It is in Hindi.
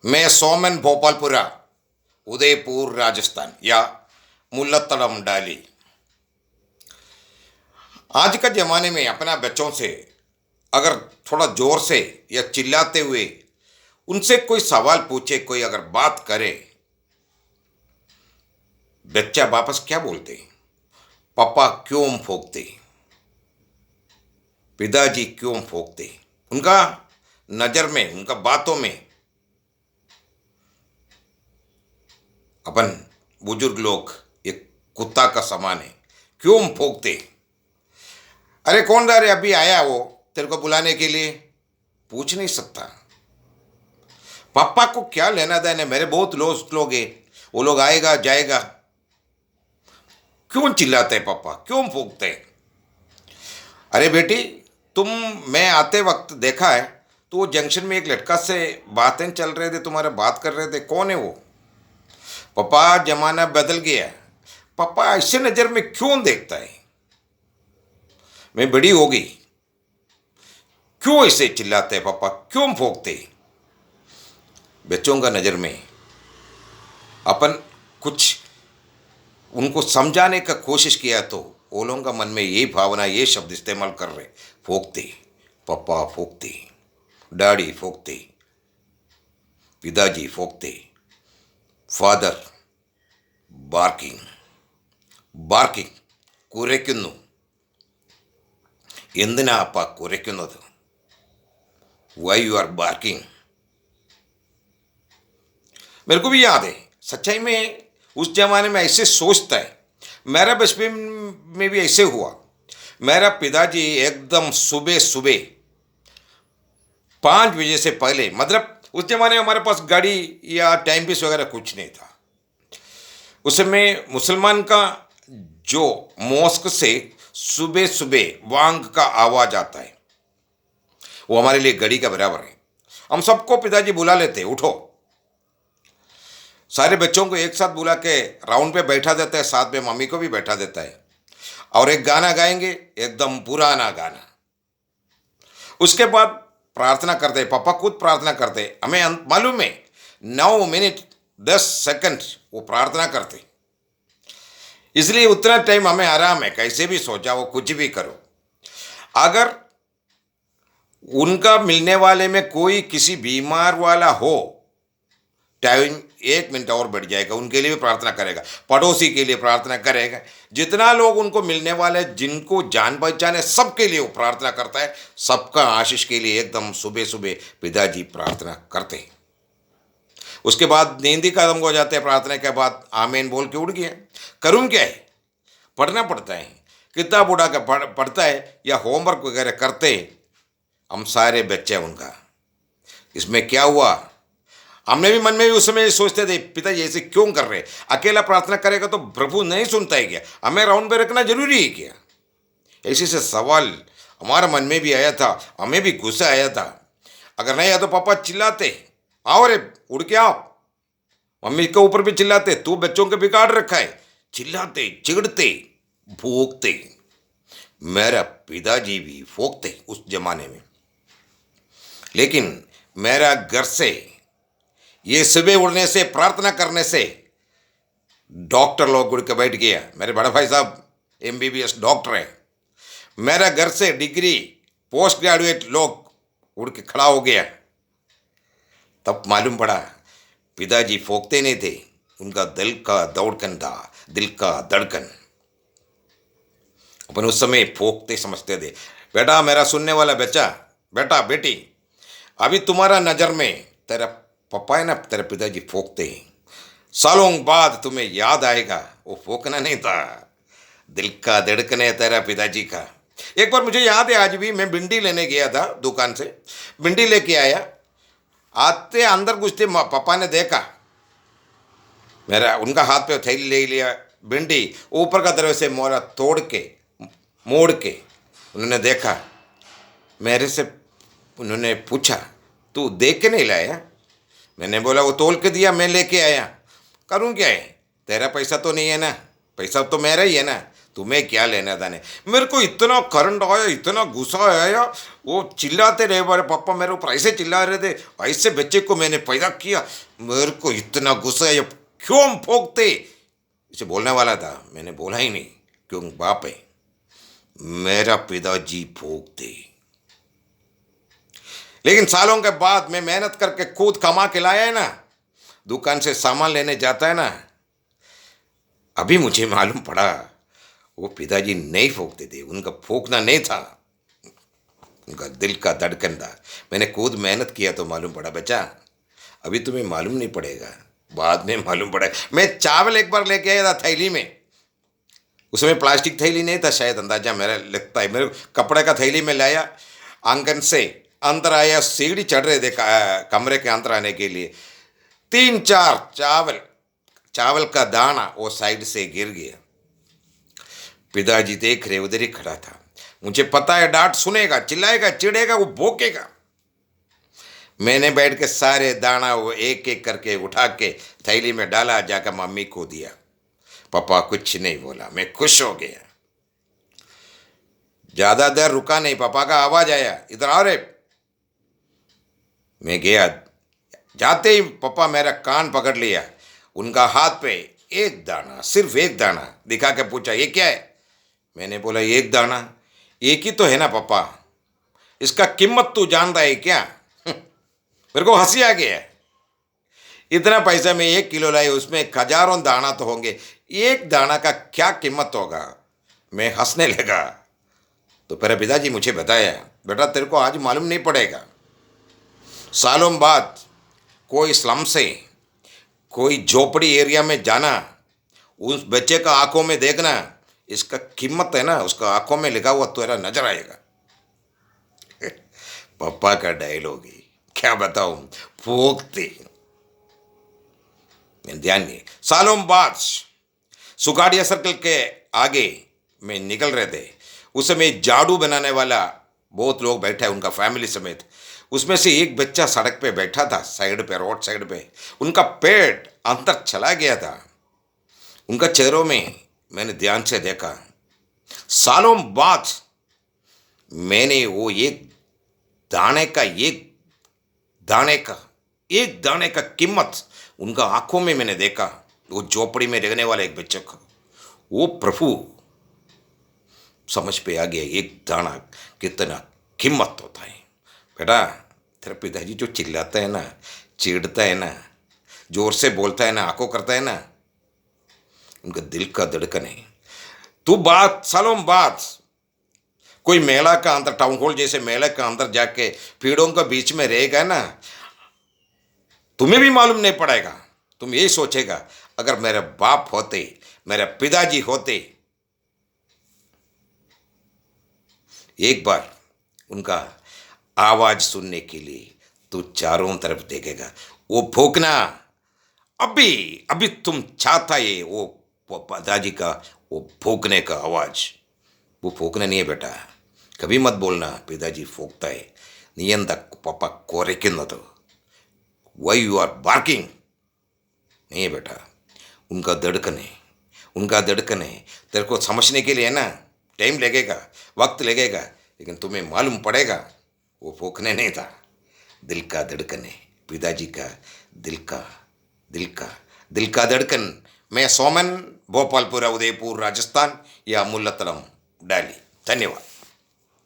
मैं सोमन भोपालपुरा उदयपुर राजस्थान या मुल्लतड़म डाली। आज का ज़माने में अपना बच्चों से अगर थोड़ा ज़ोर से या चिल्लाते हुए उनसे कोई सवाल पूछे, कोई अगर बात करे, बच्चा वापस क्या बोलते? पापा क्यों भोंकते? पिताजी क्यों भोंकते? उनका नज़र में, उनका बातों में अपन बुजुर्ग लोग एक कुत्ता का समान है। क्यों भोंकते? अरे कौन था रे, अभी आया वो तेरे को बुलाने के लिए? पूछ नहीं सकता। पापा को क्या लेना देना, मेरे बहुत दोस्त लोग हैं, वो लोग आएगा जाएगा। क्यों चिल्लाते हैं पापा, क्यों भोंकते हैं? अरे बेटी, तुम, मैं आते वक्त देखा है तो वो जंक्शन में एक लड़का से बातें चल रहे थे, तुम्हारे बात कर रहे थे, कौन है वो? पापा जमाना बदल गया। पापा ऐसे नज़र में क्यों देखता है? मैं बड़ी हो गई, क्यों ऐसे चिल्लाते हैं पापा, क्यों भोंकते? बच्चों का नज़र में अपन कुछ उनको समझाने का कोशिश किया तो वो लोगों का मन में ये भावना, ये शब्द इस्तेमाल कर रहे, भोंकते, पापा भोंकते, डैडी भोंकते, पिताजी भोंकते, फादर ബാർക്കിംഗ് ബാർക്കിംഗ് കുരയ്ക്കുന്നു. എന്തിനാ അപ്പ കുരയ്ക്കുന്നത്? Why you are barking? मेरे को भी याद है, सच्चाई में उस जमाने में ऐसे सोचता है। मेरा बचपन में भी ऐसे हुआ। मेरा पिताजी एकदम सुबह सुबह 5 बजे से पहले, मतलब उस जमाने में हमारे पास गाड़ी या टाइम पीस वगैरह कुछ नहीं था। उस समय मुसलमान का जो मॉस्क से सुबह सुबह वांग का आवाज आता है, वो हमारे लिए घड़ी का बराबर है। हम सबको पिताजी बुला लेते, उठो। सारे बच्चों को एक साथ बुला के राउंड पे बैठा देता है, साथ में मम्मी को भी बैठा देता है, और एक गाना गाएंगे, एकदम पुराना गाना। उसके बाद प्रार्थना करते, पापा खुद प्रार्थना करते, हमें मालूम है 9 मिनट 10 सेकंड वो प्रार्थना करते, इसलिए उतना टाइम हमें आराम है, कैसे भी सो जाओ, कुछ भी करो। अगर उनका मिलने वाले में कोई किसी बीमार वाला हो, टाइम 1 मिनट और बढ़ जाएगा, उनके लिए भी प्रार्थना करेगा, पड़ोसी के लिए प्रार्थना करेगा, जितना लोग उनको मिलने वाले, जिनको जान पहचान है, सबके लिए वो प्रार्थना करता है। सबका आशीष के लिए एकदम सुबह सुबह पिताजी प्रार्थना करते हैं। उसके बाद नींद ही खत्म हो जाते हैं। प्रार्थना के बाद आमीन बोल के उठ गया। करूँ क्या है? पढ़ना पड़ता है, किताब उड़ा के पढ़ता है या होमवर्क वगैरह करते। हम सारे बच्चे उनका, इसमें क्या हुआ? हमने भी मन में भी उस समय सोचते थे, पिताजी ऐसे क्यों कर रहे? अकेला प्रार्थना करेगा तो प्रभु नहीं सुनता है क्या? हमें राउंड पे रखना जरूरी है क्या? ऐसे से सवाल हमारे मन में भी आया था, हमें भी गुस्सा आया था। अगर नहीं आया तो पापा चिल्लाते, आओ रे उड़ के आओ। मम्मी के ऊपर भी चिल्लाते, तू बच्चों के बिगाड़ रखा है। चिल्लाते, चिढ़ते, भोंकते। मेरा पिताजी भी भोंकते उस जमाने में। लेकिन मेरा घर से ये सुबह उड़ने से, प्रार्थना करने से डॉक्टर लोग उड़ के बैठ गया। मेरे बड़ा भाई साहब MBBS डॉक्टर है। मेरा घर से डिग्री, पोस्ट ग्रेजुएट लोग उड़ के खड़ा हो गया। तब मालूम पड़ा पिताजी भोंकते नहीं थे, उनका दिल का दौड़कन था, दिल का धड़कन। अपन उस समय भोंकते समझते थे। बेटा, मेरा सुनने वाला बच्चा, बेटा बेटी, अभी तुम्हारा नज़र में तेरा पापा है ना, तेरे पिताजी भोंकते हैं। सालों बाद तुम्हें याद आएगा, वो भोंकना नहीं था, दिल का धड़कन है तेरा पिताजी का। एक बार मुझे याद है, आज भी मैं भिंडी लेने गया था दुकान से, भिंडी लेके आया। आते अंदर घुसते पापा ने देखा, मेरा उनका हाथ पे थैली ले लिया, भिंडी ऊपर का दरवाजे से मोरा तोड़ के, मोड़ के उन्होंने देखा मेरे से। उन्होंने पूछा, तू देख के नहीं लाया? मैंने बोला, वो तोल के दिया, मैं लेके आया। करूँ क्या है? तेरा पैसा तो नहीं है ना, पैसा तो मेरा ही है ना, तुम्हें क्या लेना देने। मेरे को इतना करंट आया, इतना गुस्सा आया, वो चिल्लाते रहे, बोले पापा मेरे ऊपर ऐसे चिल्ला रहे थे, ऐसे बच्चे को मैंने पैदा किया। मेरे को इतना गुस्सा आया, क्यों भोंकते। इसे बोलने वाला था, मैंने बोला ही नहीं, क्यों बाप है। मेरा पिताजी भोंकते। लेकिन सालों के बाद मैं मेहनत करके खुद कमा के लाया है ना, दुकान से सामान लेने जाता है ना, अभी मुझे मालूम पड़ा वो पिताजी नहीं फूंकते थे, उनका फूंकना नहीं था, उनका दिल का धड़कन था। मैंने खुद मेहनत किया तो मालूम पड़ा। बच्चा अभी तुम्हें मालूम नहीं पड़ेगा, बाद में मालूम पड़ेगा। मैं चावल एक बार लेके आया था थैली में, उसमें प्लास्टिक थैली नहीं था शायद, अंदाजा मेरा लगता है, मेरे कपड़े का थैली में लाया, आंगन से अंदर आया, सीढ़ी चढ़ रहे थे कमरे के अंदर आने के लिए, 3-4 चावल का दाना वो साइड से गिर गया। पिताजी देख रहे, उधर ही खड़ा था। मुझे पता है डांट सुनेगा, चिल्लाएगा, चिढ़ेगा, वो भौंकेगा। मैंने बैठ के सारे दाना वो एक एक करके उठा के थैली में डाला, जाकर मम्मी को दिया। पापा कुछ नहीं बोला, मैं खुश हो गया। ज्यादा देर रुका नहीं, पापा का आवाज आया, इधर आ रे। मैं गया, जाते ही पापा मेरा कान पकड़ लिया, उनका हाथ पे एक दाना, सिर्फ एक दाना दिखा के पूछा ये क्या है। मैंने बोला एक दाना, एक ही तो है ना पापा, इसका कीमत तू जानता है क्या। मेरे को हंसी आ गया, इतना पैसा में 1 किलो लाई, उसमें हजारों दाना तो होंगे, एक दाना का क्या कीमत होगा। मैं हंसने लगा। तो मेरे पिताजी मुझे बताया, बेटा तेरे को आज मालूम नहीं पड़ेगा, सालों बाद कोई स्लम से, कोई झोपड़ी एरिया में जाना, उस बच्चे का आंखों में देखना, इसका कीमत है ना, उसका आंखों में लिखा हुआ तेरा नजर आएगा। पापा का डायलॉग है, क्या बताऊं, भोगते। ध्यान नहीं, सालों बाद सुगाड़िया सर्कल के आगे में निकल रहे थे, उस समय झाड़ू बनाने वाला बहुत लोग बैठे, उनका फैमिली समेत। उसमें से एक बच्चा सड़क पे बैठा था, साइड पे, रोड साइड पे, उनका पेट अंदर चला गया था। उनका चेहरों में मैंने ध्यान से देखा, सालों बाद मैंने वो एक दाने का कीमत उनका आंखों में मैंने देखा। वो झोपड़ी में रहने वाले एक बच्चे को, वो प्रभु समझ पे आ गया, एक दाना कितना कीमत होता है। बेटा तेरा पिताजी जो चिल्लाता है ना, चिढ़ता है ना, जोर से बोलता है ना, आंखों करता है ना, उनका दिल का धड़कन है। तू बात सालों बाद कोई मेला का अंदर, टाउन हॉल जैसे मेले का अंदर जाके भीड़ों के बीच में रहेगा ना, तुम्हें भी मालूम नहीं पड़ेगा। तुम यही सोचेगा, अगर मेरे बाप होते, मेरे पिताजी होते, एक बार उनका आवाज सुनने के लिए तू चारों तरफ देखेगा। वो भौंकना अभी अभी तुम चाहता है, वो पिताजी का वो भौंकने का आवाज, वो भौंकना नहीं है बेटा। कभी मत बोलना पिताजी भौंकता है, नियंत पापा कोरेकिन्नतो, वाई यू आर बार्किंग, नहीं बेटा, उनका धड़कन है, उनका धड़कन है। तेरे को समझने के लिए है ना, टाइम लगेगा, वक्त लगेगा, लेकिन तुम्हें मालूम पड़ेगा वो भौंकने नहीं था, दिल का धड़कन है, पिताजी का दिल का धड़कन। मैं सोमन, भोपालपुरा, उदयपुर, राजस्थान, या मुल्लतलम, दिल्ली। धन्यवाद।